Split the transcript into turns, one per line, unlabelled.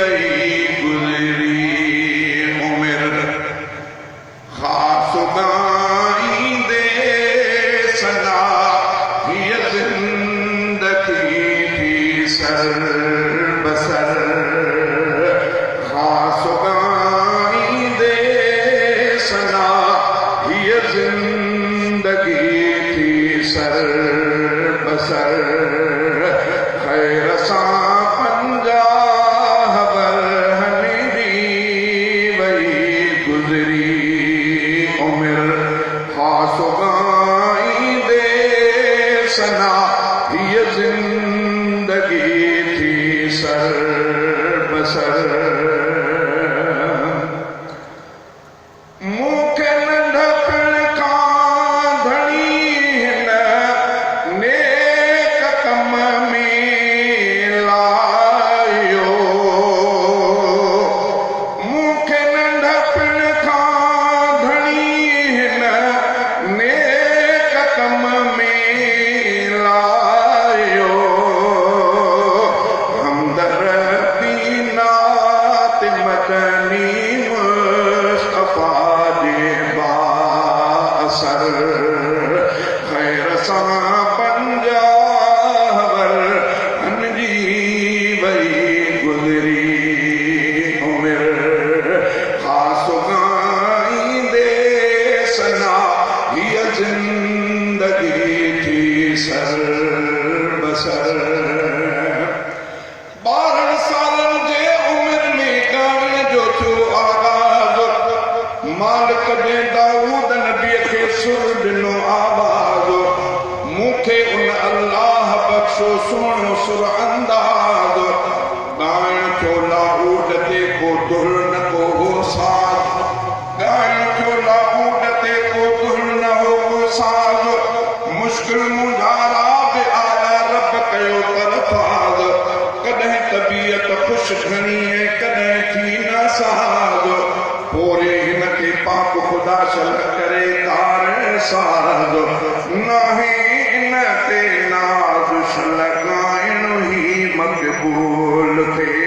वही गुजरी उम्र खास गाई दे सना ये जिंदगी थी सर बसर खास गाई दे सना ये जिंदगी थी सर बसर खैर सा पंजाह बरहन दी वही गुजरी उम्र खास गाई दे सना ये जिंदगी थी सर बसर खैर सा पंजाह बरहन जी वही गुजरी उम्र खास गाई दे सना ये जिंदगी थी सर बसर 12 साल जे उम्र में गान जो थियो आगाज मालिक ने दाऊद नबी के सुर दिनो आवाज मुखे उन अल्लाह बख्शो सोनो सुर अंदाज गायन चोला उड़ते को दुर न को हो साज गायन चोला उड़ते को दुर न हो साज मुश्किल मुझारा बे आया रब कयो तरफाज कदह तबीयत खुश घनी है कदह थी न साज पोरे हिनके पाक खुदा चल करे तार साज नहीं न ते नाज़ लॻाइण ही मक़बूल थे।